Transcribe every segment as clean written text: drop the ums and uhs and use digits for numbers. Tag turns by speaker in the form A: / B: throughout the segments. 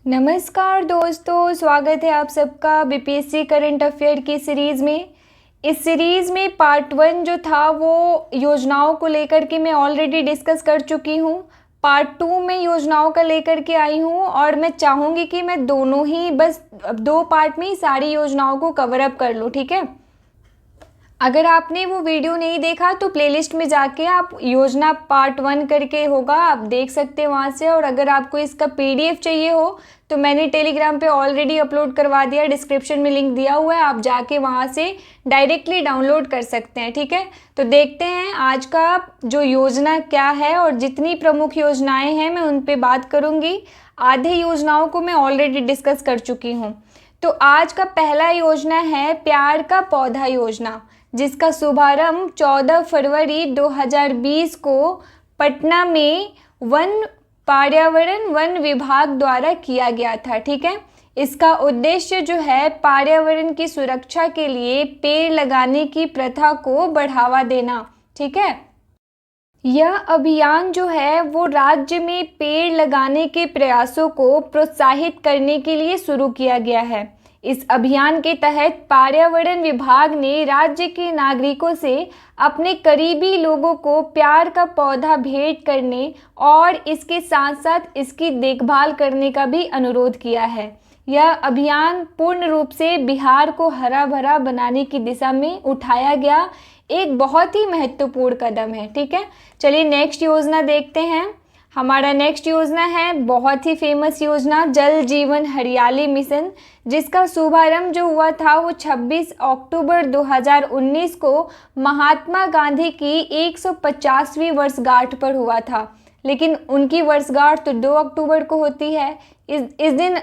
A: नमस्कार दोस्तों, स्वागत है आप सबका बीपीएससी करंट अफेयर की सीरीज़ में। इस सीरीज़ में पार्ट 1 जो था वो योजनाओं को लेकर के मैं ऑलरेडी डिस्कस कर चुकी हूँ। पार्ट 2 में योजनाओं का लेकर के आई हूँ और मैं चाहूँगी कि मैं दोनों ही बस 2 पार्ट में ही सारी योजनाओं को कवर अप कर लूँ, ठीक है। अगर आपने वो वीडियो नहीं देखा तो प्लेलिस्ट में जाके आप योजना पार्ट 1 करके होगा, आप देख सकते हैं वहाँ से। और अगर आपको इसका पीडीएफ चाहिए हो तो मैंने टेलीग्राम पे ऑलरेडी अपलोड करवा दिया, डिस्क्रिप्शन में लिंक दिया हुआ है, आप जाके वहाँ से डायरेक्टली डाउनलोड कर सकते हैं, ठीक है। तो देखते हैं आज का जो योजना क्या है और जितनी प्रमुख योजनाएँ हैं मैं उन पर बात करूँगी। आधे योजनाओं को मैं ऑलरेडी डिस्कस कर चुकी हूँ। तो आज का पहला योजना है प्यार का पौधा योजना, जिसका शुभारंभ 14 फरवरी 2020 को पटना में वन विभाग द्वारा किया गया था, ठीक है। इसका उद्देश्य जो है पर्यावरण की सुरक्षा के लिए पेड़ लगाने की प्रथा को बढ़ावा देना, ठीक है। यह अभियान जो है वो राज्य में पेड़ लगाने के प्रयासों को प्रोत्साहित करने के लिए शुरू किया गया है। इस अभियान के तहत पर्यावरण विभाग ने राज्य के नागरिकों से अपने करीबी लोगों को प्यार का पौधा भेंट करने और इसके साथ साथ इसकी देखभाल करने का भी अनुरोध किया है। यह अभियान पूर्ण रूप से बिहार को हरा भरा बनाने की दिशा में उठाया गया एक बहुत ही महत्वपूर्ण कदम है, ठीक है। चलिए नेक्स्ट योजना देखते हैं। हमारा नेक्स्ट योजना है बहुत ही फेमस योजना जल जीवन हरियाली मिशन, जिसका शुभारंभ जो हुआ था वो 26 अक्टूबर 2019 को महात्मा गांधी की 150वीं वर्षगांठ पर हुआ था। लेकिन उनकी वर्षगांठ तो 2 अक्टूबर को होती है। इस दिन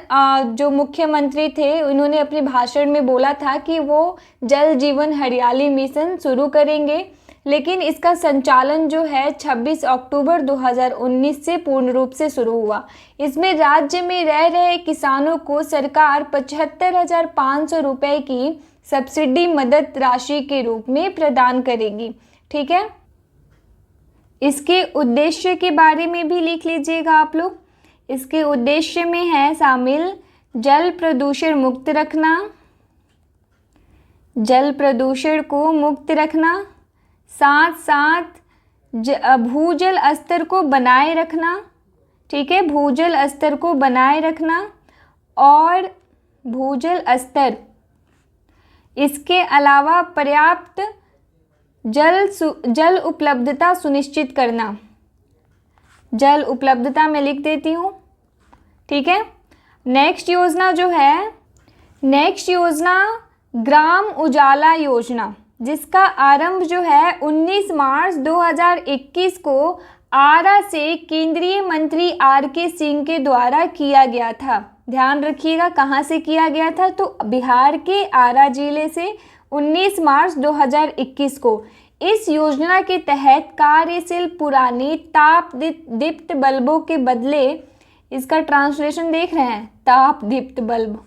A: जो मुख्यमंत्री थे उन्होंने अपने भाषण में बोला था कि वो जल जीवन हरियाली मिशन शुरू करेंगे, लेकिन इसका संचालन जो है 26 अक्टूबर 2019 से पूर्ण रूप से शुरू हुआ। इसमें राज्य में रह रहे किसानों को सरकार 75,500 रुपये की सब्सिडी मदद राशि के रूप में प्रदान करेगी, ठीक है। इसके उद्देश्य के बारे में भी लिख लीजिएगा आप लोग। इसके उद्देश्य में है शामिल जल प्रदूषण मुक्त रखना, जल प्रदूषण को मुक्त रखना, साथ साथ भूजल स्तर को बनाए रखना, ठीक है, भूजल स्तर को बनाए रखना और भूजल स्तर, इसके अलावा पर्याप्त जल उपलब्धता सुनिश्चित करना। जल उपलब्धता मैं लिख देती हूँ, ठीक है। नेक्स्ट योजना जो है, नेक्स्ट योजना ग्राम उजाला योजना, जिसका आरंभ जो है 19 मार्च 2021 को आरा से केंद्रीय मंत्री आर.के. सिंह के द्वारा किया गया था। ध्यान रखिएगा कहाँ से किया गया था, तो बिहार के आरा जिले से 19 मार्च 2021 को। इस योजना के तहत कार्यशील पुरानी ताप दीप्त बल्बों के बदले, इसका ट्रांसलेशन देख रहे हैं, ताप दीप्त बल्ब,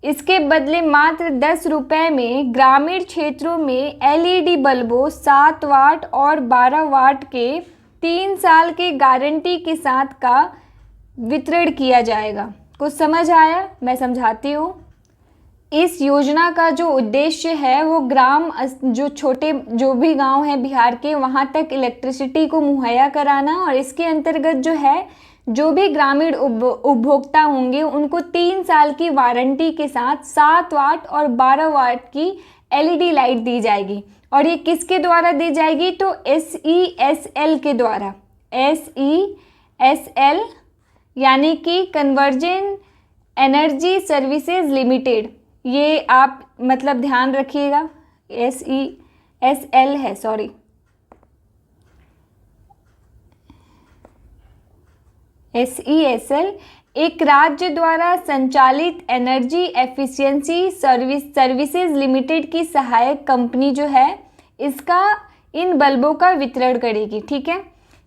A: इसके बदले मात्र 10 रुपये में ग्रामीण क्षेत्रों में एलईडी बल्बों 7 वाट और 12 वाट के 3 साल के गारंटी के साथ का वितरण किया जाएगा। कुछ समझ आया? मैं समझाती हूँ। इस योजना का जो उद्देश्य है वो ग्राम जो छोटे जो भी गांव हैं बिहार के, वहाँ तक इलेक्ट्रिसिटी को मुहैया कराना, और इसके अंतर्गत जो है जो भी ग्रामीण उपभोक्ता होंगे उनको 3 साल की वारंटी के साथ 7 वाट और 12 वाट की एलईडी लाइट दी जाएगी। और ये किसके द्वारा दी जाएगी, तो SESL के द्वारा। SESL यानी कि कन्वर्जन एनर्जी सर्विसेज लिमिटेड, ये आप मतलब ध्यान रखिएगा। SESL है, सॉरी, SESL एक राज्य द्वारा संचालित एनर्जी एफिशिएंसी सर्विसेज लिमिटेड की सहायक कंपनी जो है, इसका इन बल्बों का वितरण करेगी, ठीक है।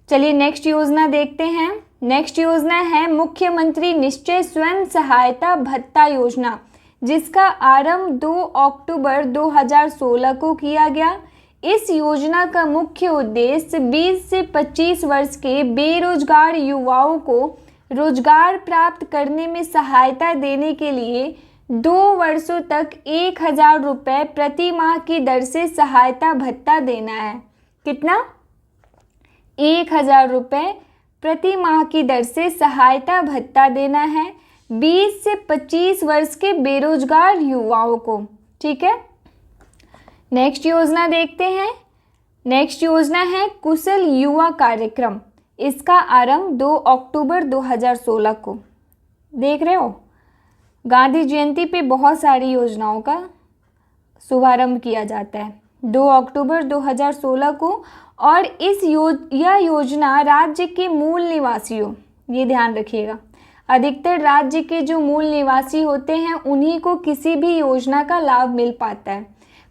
A: चलिए नेक्स्ट योजना देखते हैं। नेक्स्ट योजना है मुख्यमंत्री निश्चय स्वयं सहायता भत्ता योजना, जिसका आरंभ 2 अक्टूबर 2016 को किया गया। इस योजना का मुख्य उद्देश्य 20 से 25 वर्ष के बेरोजगार युवाओं को रोजगार प्राप्त करने में सहायता देने के लिए 2 वर्षों तक 1,000 रुपये प्रति माह की दर से सहायता भत्ता देना है। कितना? 1,000 रुपये प्रति माह की दर से सहायता भत्ता देना है 20 से 25 वर्ष के बेरोजगार युवाओं को। ठीक है, नेक्स्ट योजना देखते हैं। नेक्स्ट योजना है कुशल युवा कार्यक्रम। इसका आरंभ 2 अक्टूबर 2016 को। देख रहे हो, गांधी जयंती पे बहुत सारी योजनाओं का शुभारंभ किया जाता है 2 अक्टूबर 2016 को। और यह योजना राज्य के मूल निवासियों, ये ध्यान रखिएगा, अधिकतर राज्य के जो मूल निवासी होते हैं उन्हीं को किसी भी योजना का लाभ मिल पाता है।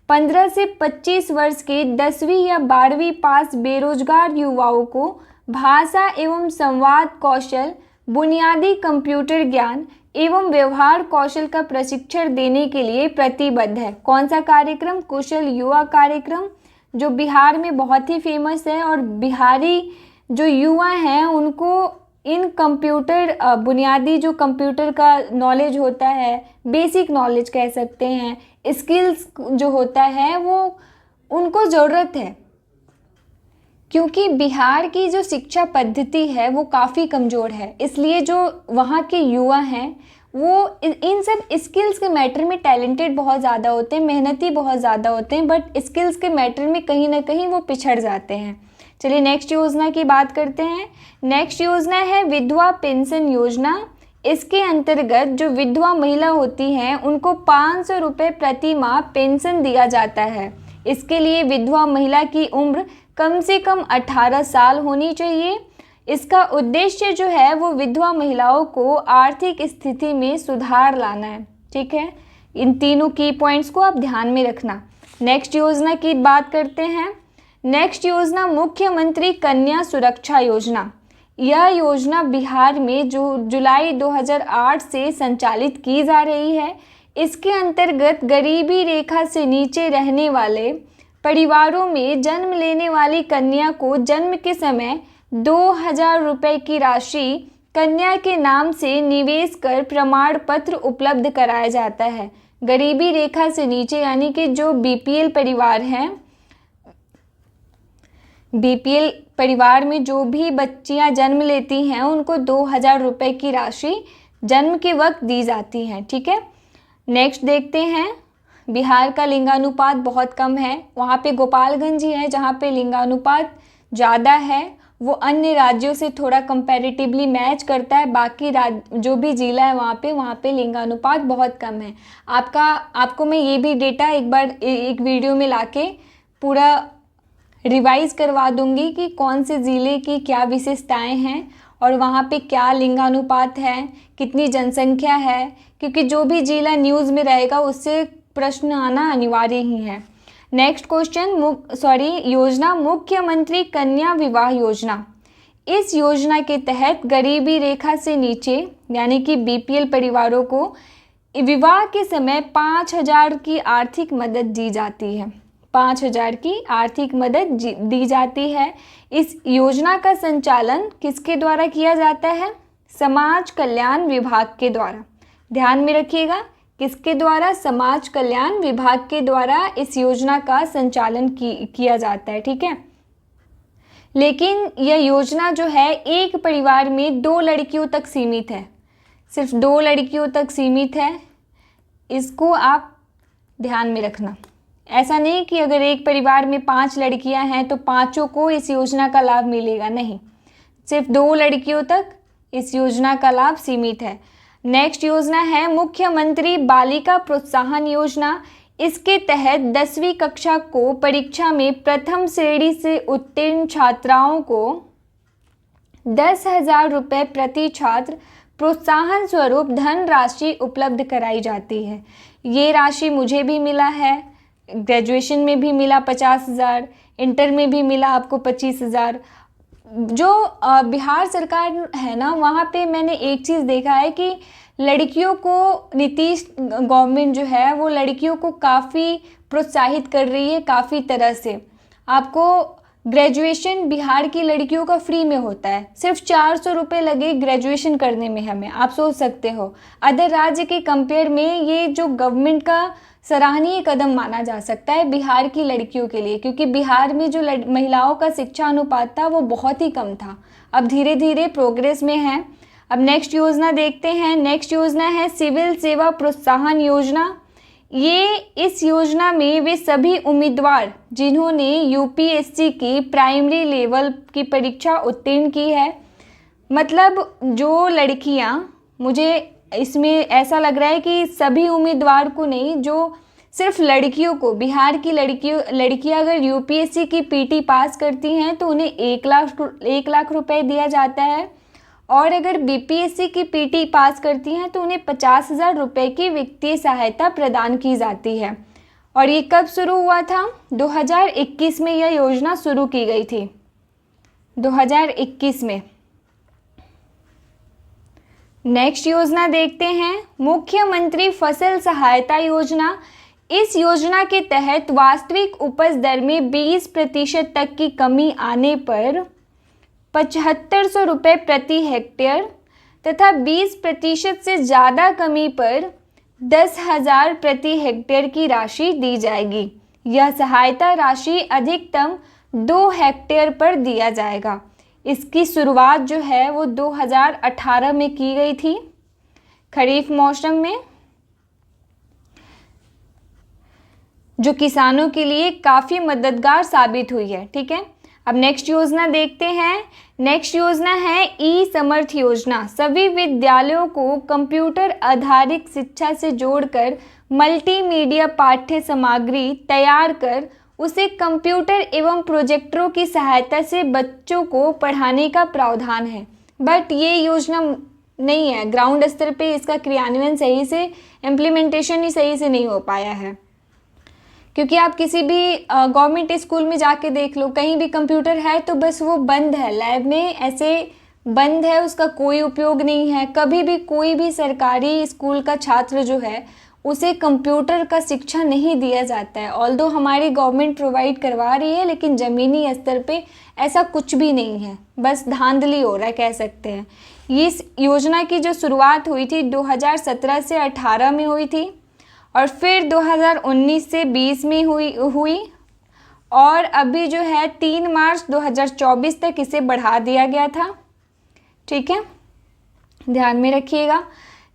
A: 15 से 25 वर्ष के 10वीं या 12वीं पास बेरोजगार युवाओं को भाषा एवं संवाद कौशल, बुनियादी कंप्यूटर ज्ञान एवं व्यवहार कौशल का प्रशिक्षण देने के लिए प्रतिबद्ध है। कौन सा कार्यक्रम? कुशल युवा कार्यक्रम, जो बिहार में बहुत ही फेमस है। और बिहारी जो युवा हैं उनको इन कंप्यूटर बुनियादी जो कंप्यूटर का नॉलेज होता है, बेसिक नॉलेज कह सकते हैं, स्किल्स जो होता है वो उनको ज़रूरत है, क्योंकि बिहार की जो शिक्षा पद्धति है वो काफ़ी कमज़ोर है। इसलिए जो वहाँ के युवा हैं वो इन सब स्किल्स के मैटर में टैलेंटेड बहुत ज़्यादा होते हैं, मेहनती बहुत ज़्यादा होते हैं, बट स्किल्स के मैटर में कहीं ना कहीं वो पिछड़ जाते हैं। चलिए नेक्स्ट योजना की बात करते हैं। नेक्स्ट योजना है विधवा पेंशन योजना। इसके अंतर्गत जो विधवा महिला होती हैं उनको 500 रुपये प्रति माह पेंशन दिया जाता है। इसके लिए विधवा महिला की उम्र कम से कम 18 साल होनी चाहिए। इसका उद्देश्य जो है वो विधवा महिलाओं को आर्थिक स्थिति में सुधार लाना है। ठीक है, इन तीनों की पॉइंट्स को आप ध्यान में रखना। नेक्स्ट योजना की बात करते हैं। नेक्स्ट योजना मुख्यमंत्री कन्या सुरक्षा योजना। यह योजना बिहार में जो जुलाई 2008 से संचालित की जा रही है। इसके अंतर्गत गरीबी रेखा से नीचे रहने वाले परिवारों में जन्म लेने वाली कन्या को जन्म के समय 2,000 रुपये की राशि कन्या के नाम से निवेश कर प्रमाण पत्र उपलब्ध कराया जाता है। गरीबी रेखा से नीचे यानी कि जो बीपीएल परिवार हैं, बीपीएल परिवार में जो भी बच्चियां जन्म लेती हैं उनको 2,000 रुपये की राशि जन्म के वक्त दी जाती है। ठीक है, नेक्स्ट देखते हैं। बिहार का लिंगानुपात बहुत कम है। वहाँ पे गोपालगंज ही है जहाँ पे लिंगानुपात ज़्यादा है। वो अन्य राज्यों से थोड़ा कंपैरेटिवली मैच करता है। बाकी जो भी ज़िला है वहाँ पे लिंगानुपात बहुत कम है। आपको मैं ये भी डेटा एक बार एक वीडियो में लाके पूरा रिवाइज़ करवा दूंगी कि कौन से ज़िले की क्या विशेषताएं हैं और वहाँ पे क्या लिंगानुपात है, कितनी जनसंख्या है, क्योंकि जो भी ज़िला न्यूज़ में रहेगा उससे प्रश्न आना अनिवार्य ही है। नेक्स्ट क्वेश्चन योजना मुख्यमंत्री कन्या विवाह योजना। इस योजना के तहत गरीबी रेखा से नीचे यानी कि बीपीएल परिवारों को विवाह के समय 5,000 की आर्थिक मदद दी जाती है। 5,000 की आर्थिक मदद दी जाती है। इस योजना का संचालन किसके द्वारा किया जाता है? समाज कल्याण विभाग के द्वारा। ध्यान में रखिएगा, किसके द्वारा? समाज कल्याण विभाग के द्वारा इस योजना का संचालन किया जाता है। ठीक है, लेकिन यह योजना जो है एक परिवार में 2 लड़कियों तक सीमित है। सिर्फ 2 लड़कियों तक सीमित है, इसको आप ध्यान में रखना। ऐसा नहीं कि अगर एक परिवार में 5 लड़कियां हैं तो 5ों को इस योजना का लाभ मिलेगा, नहीं, सिर्फ 2 लड़कियों तक इस योजना का लाभ सीमित है। नेक्स्ट योजना है मुख्यमंत्री बालिका प्रोत्साहन योजना। इसके तहत 10वीं कक्षा को परीक्षा में प्रथम श्रेणी से उत्तीर्ण छात्राओं को 10,000 रुपये प्रति छात्र प्रोत्साहन स्वरूप धन राशि उपलब्ध कराई जाती है। ये राशि मुझे भी मिला है, ग्रेजुएशन में भी मिला 50,000, इंटर में भी मिला आपको 25,000। जो बिहार सरकार है ना, वहाँ पे मैंने एक चीज़ देखा है कि लड़कियों को नीतीश गवर्नमेंट जो है वो लड़कियों को काफ़ी प्रोत्साहित कर रही है काफ़ी तरह से। आपको ग्रेजुएशन बिहार की लड़कियों का फ्री में होता है, सिर्फ 400 रुपये लगे ग्रेजुएशन करने में हमें। आप सोच सकते हो अदर राज्य के कंपेयर में ये जो गवर्नमेंट का सराहनीय कदम माना जा सकता है बिहार की लड़कियों के लिए, क्योंकि बिहार में जो महिलाओं का शिक्षा अनुपात था वो बहुत ही कम था। अब धीरे धीरे प्रोग्रेस में है। अब नेक्स्ट योजना देखते हैं। नेक्स्ट योजना है सिविल सेवा प्रोत्साहन योजना। ये इस योजना में वे सभी उम्मीदवार जिन्होंने यूपीएससी की प्राइमरी लेवल की परीक्षा उत्तीर्ण की है, मतलब जो लड़कियां, मुझे इसमें ऐसा लग रहा है कि सभी उम्मीदवार को नहीं, जो सिर्फ लड़कियों को, बिहार की लड़कियां अगर यूपीएससी की पीटी पास करती हैं तो उन्हें 1 लाख रुपए दिया जाता है, और अगर बीपीएससी की पीटी पास करती हैं तो उन्हें 50,000 रुपये की वित्तीय सहायता प्रदान की जाती है। और ये कब शुरू हुआ था? 2021 में यह योजना शुरू की गई थी, 2021 में। नेक्स्ट योजना देखते हैं मुख्यमंत्री फसल सहायता योजना। इस योजना के तहत वास्तविक उपज दर में 20% तक की कमी आने पर 7500 रुपये प्रति हेक्टेयर तथा 20% से ज़्यादा कमी पर 10,000 प्रति हेक्टेयर की राशि दी जाएगी। यह सहायता राशि अधिकतम 2 हेक्टेयर पर दिया जाएगा। इसकी शुरुआत जो है वो 2018 में की गई थी, खरीफ मौसम में, जो किसानों के लिए काफ़ी मददगार साबित हुई है। ठीक है, अब नेक्स्ट योजना देखते हैं। नेक्स्ट योजना है ई समर्थ योजना। सभी विद्यालयों को कंप्यूटर आधारित शिक्षा से जोड़कर मल्टीमीडिया पाठ्य सामग्री तैयार कर उसे कंप्यूटर एवं प्रोजेक्टरों की सहायता से बच्चों को पढ़ाने का प्रावधान है। बट ये योजना नहीं है, ग्राउंड स्तर पे इसका क्रियान्वयन सही से, इम्प्लीमेंटेशन ही सही से नहीं हो पाया है। क्योंकि आप किसी भी गवर्नमेंट स्कूल में जाके देख लो, कहीं भी कंप्यूटर है तो बस वो बंद है, लैब में ऐसे बंद है, उसका कोई उपयोग नहीं है। कभी भी कोई भी सरकारी स्कूल का छात्र जो है उसे कंप्यूटर का शिक्षा नहीं दिया जाता है। ऑल्दो हमारी गवर्नमेंट प्रोवाइड करवा रही है, लेकिन ज़मीनी स्तर पे ऐसा कुछ भी नहीं है, बस धांधली हो रहा है कह सकते हैं। इस योजना की जो शुरुआत हुई थी 2017 से 18 में हुई थी, और फिर 2019 से 20 में हुई और अभी जो है 3 मार्च 2024 तक इसे बढ़ा दिया गया था। ठीक है, ध्यान में रखिएगा।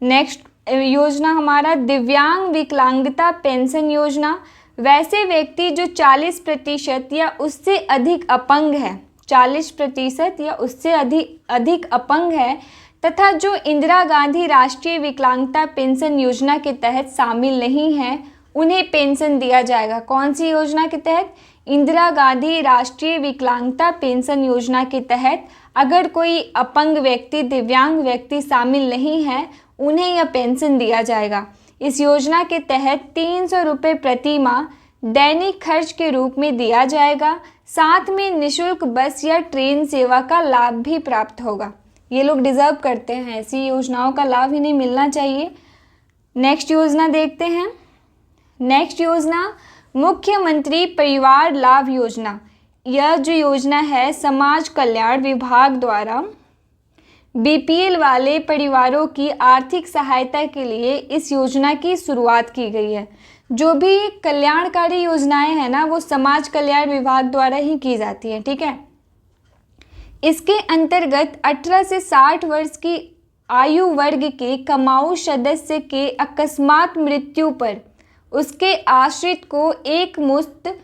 A: नेक्स्ट योजना हमारा दिव्यांग विकलांगता पेंशन योजना। वैसे व्यक्ति जो 40% या उससे अधिक अपंग है, 40% या उससे अधिक अपंग है तथा जो इंदिरा गांधी राष्ट्रीय विकलांगता पेंशन योजना के तहत शामिल नहीं है, उन्हें पेंशन दिया जाएगा। कौन सी योजना के तहत? इंदिरा गांधी राष्ट्रीय विकलांगता पेंशन योजना के तहत अगर कोई अपंग व्यक्ति, दिव्यांग व्यक्ति शामिल नहीं है, उन्हें यह पेंशन दिया जाएगा। इस योजना के तहत 300 रुपये प्रति माह दैनिक खर्च के रूप में दिया जाएगा। साथ में निःशुल्क बस या ट्रेन सेवा का लाभ भी प्राप्त होगा। ये लोग डिज़र्व करते हैं, ऐसी योजनाओं का लाभ इन्हें मिलना चाहिए। नेक्स्ट योजना देखते हैं। नेक्स्ट योजना मुख्यमंत्री परिवार लाभ योजना। यह जो योजना है समाज कल्याण विभाग द्वारा बीपीएल वाले परिवारों की आर्थिक सहायता के लिए इस योजना की शुरुआत की गई है। जो भी कल्याणकारी योजनाएं हैं ना, वो समाज कल्याण विभाग द्वारा ही की जाती हैं। ठीक है, इसके अंतर्गत 18 से 60 वर्ष की आयु वर्ग के कमाऊ सदस्य के अकस्मात मृत्यु पर उसके आश्रित को एक मुश्त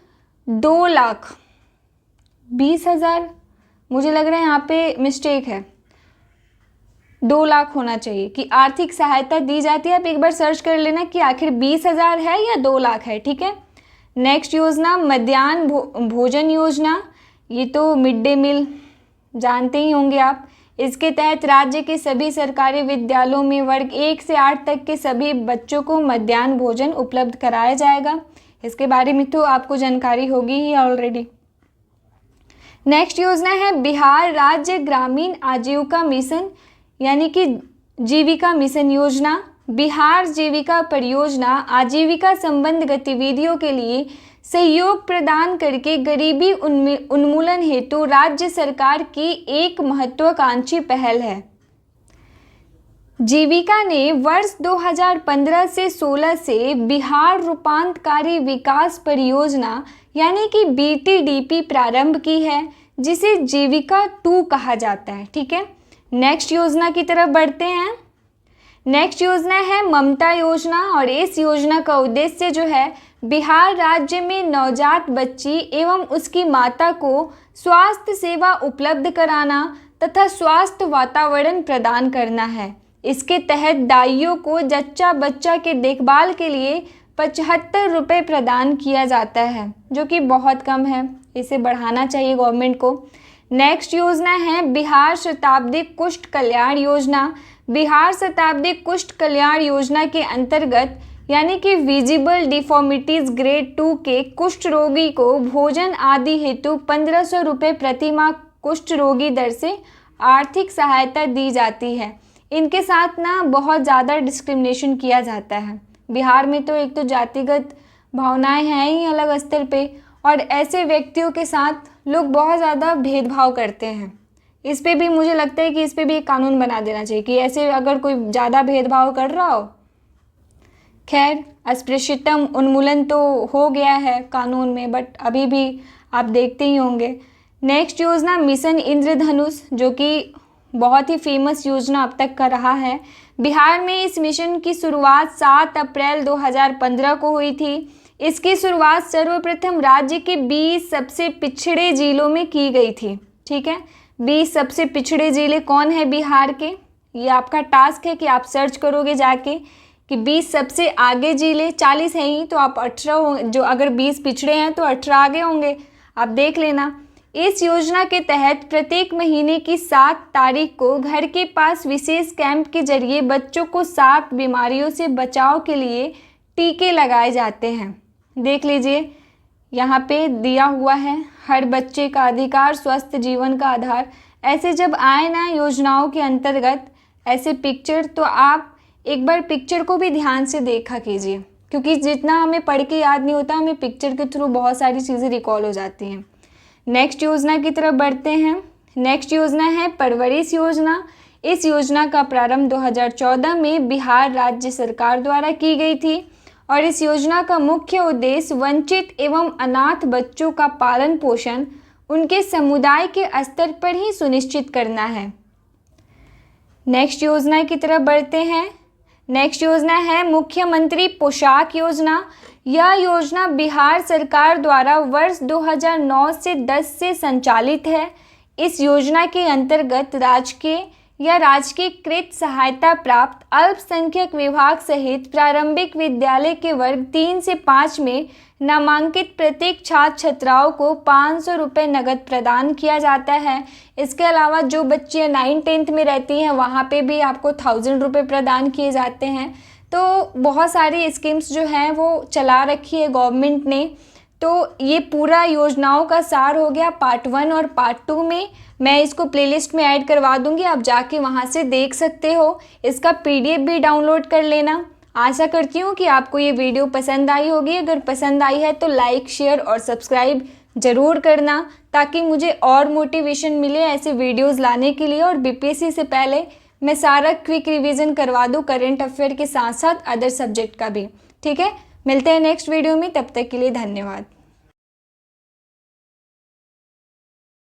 A: 2,20,000, मुझे लग रहा है यहाँ पे मिस्टेक है, 2 लाख होना चाहिए कि आर्थिक सहायता दी जाती है। आप एक बार सर्च कर लेना कि आखिर 20,000 है या 2 लाख है। ठीक है, नेक्स्ट योजना मध्याह्न भोजन योजना। ये तो मिड डे मील जानते ही होंगे आप। इसके तहत राज्य के सभी सरकारी विद्यालयों में वर्ग 1 से 8 तक के सभी बच्चों को मध्याह्न भोजन उपलब्ध कराया जाएगा। इसके बारे में तो आपको जानकारी होगी ही ऑलरेडी। नेक्स्ट योजना है बिहार राज्य ग्रामीण आजीविका मिशन, यानी कि जीविका मिशन योजना। बिहार जीविका परियोजना आजीविका संबंध गतिविधियों के लिए सहयोग प्रदान करके गरीबी उन्मूलन हेतु राज्य सरकार की एक महत्वाकांक्षी पहल है। जीविका ने वर्ष 2015 से 16 से बिहार रूपांतकारी विकास परियोजना यानी कि BTDP प्रारंभ की है, जिसे जीविका 2 कहा जाता है। ठीक है, नेक्स्ट योजना की तरफ बढ़ते हैं। नेक्स्ट योजना है ममता योजना, और इस योजना का उद्देश्य जो है बिहार राज्य में नवजात बच्ची एवं उसकी माता को स्वास्थ्य सेवा उपलब्ध कराना तथा स्वास्थ्य वातावरण प्रदान करना है। इसके तहत दाइयों को जच्चा बच्चा के देखभाल के लिए 75 रुपये प्रदान किया जाता है, जो कि बहुत कम है, इसे बढ़ाना चाहिए गवर्नमेंट को। नेक्स्ट योजना है बिहार शताब्दी कुष्ठ कल्याण योजना। बिहार शताब्दी कुष्ठ कल्याण योजना के अंतर्गत यानी कि विजिबल डिफॉर्मिटीज़ ग्रेड 2 के कुष्ठ रोगी को भोजन आदि हेतु 1500 रुपये प्रति माह कुष्ठ रोगी दर से आर्थिक सहायता दी जाती है। इनके साथ ना बहुत ज़्यादा डिस्क्रिमिनेशन किया जाता है। बिहार में तो एक तो जातिगत भावनाएं हैं ही अलग स्तर पे, और ऐसे व्यक्तियों के साथ लोग बहुत ज़्यादा भेदभाव करते हैं। इस पे भी मुझे लगता है कि इस पे भी एक कानून बना देना चाहिए कि ऐसे अगर कोई ज़्यादा भेदभाव कर रहा हो। खैर, अस्पृश्यतम उन्मूलन तो हो गया है कानून में, बट अभी भी आप देखते ही होंगे। नेक्स्ट योजना मिशन इंद्रधनुष, जो कि बहुत ही फेमस योजना अब तक का रहा है। बिहार में इस मिशन की शुरुआत 7 अप्रैल 2015 को हुई थी। इसकी शुरुआत सर्वप्रथम राज्य के 20 सबसे पिछड़े जिलों में की गई थी। ठीक है, 20 सबसे पिछड़े जिले कौन है बिहार के, ये आपका टास्क है कि आप सर्च करोगे जाके कि 20 सबसे आगे जिले, 40 हैं ही तो आप 18 हो, जो अगर 20 पिछड़े हैं तो 18 आगे होंगे, आप देख लेना। इस योजना के तहत प्रत्येक महीने की 7 तारीख को घर के पास विशेष कैंप के जरिए बच्चों को 7 बीमारियों से बचाव के लिए टीके लगाए जाते हैं। देख लीजिए, यहाँ पे दिया हुआ है हर बच्चे का अधिकार स्वस्थ जीवन का आधार। ऐसे जब आए ना योजनाओं के अंतर्गत ऐसे पिक्चर, तो आप एक बार पिक्चर को भी ध्यान से देखा कीजिए, क्योंकि जितना हमें पढ़ के याद नहीं होता, हमें पिक्चर के थ्रू बहुत सारी चीज़ें रिकॉल हो जाती हैं। नेक्स्ट योजना की तरफ बढ़ते हैं। नेक्स्ट योजना है परवरिश योजना। इस योजना का प्रारंभ 2014 में बिहार राज्य सरकार द्वारा की गई थी, और इस योजना का मुख्य उद्देश्य वंचित एवं अनाथ बच्चों का पालन पोषण उनके समुदाय के स्तर पर ही सुनिश्चित करना है। नेक्स्ट योजना की तरफ बढ़ते हैं। नेक्स्ट योजना है मुख्यमंत्री पोशाक योजना। यह योजना बिहार सरकार द्वारा वर्ष 2009 से 10 से संचालित है। इस योजना के अंतर्गत राजकीय या राजकीयकृत सहायता प्राप्त अल्पसंख्यक विभाग सहित प्रारंभिक विद्यालय के वर्ग 3 से 5 में नामांकित प्रत्येक छात्र छात्राओं को 500 रुपये नगद प्रदान किया जाता है। इसके अलावा जो बच्चे 9-10 में रहती हैं वहाँ पे भी आपको 1000 रुपये प्रदान किए जाते हैं। तो बहुत सारी स्कीम्स जो हैं वो चला रखी है गवर्नमेंट ने। तो ये पूरा योजनाओं का सार हो गया पार्ट 1 और पार्ट 2 में। मैं इसको प्लेलिस्ट में ऐड करवा दूंगी, आप जाके वहाँ से देख सकते हो। इसका PDF भी डाउनलोड कर लेना। आशा करती हूँ कि आपको ये वीडियो पसंद आई होगी। अगर पसंद आई है तो लाइक, शेयर और सब्सक्राइब ज़रूर करना, ताकि मुझे और मोटिवेशन मिले ऐसे वीडियोज़ लाने के लिए। और BPSC से पहले मैं सारा क्विक रिवीजन करवा दूँ करंट अफेयर के साथ साथ अदर सब्जेक्ट का भी। ठीक है, मिलते हैं नेक्स्ट वीडियो में, तब तक के लिए धन्यवाद।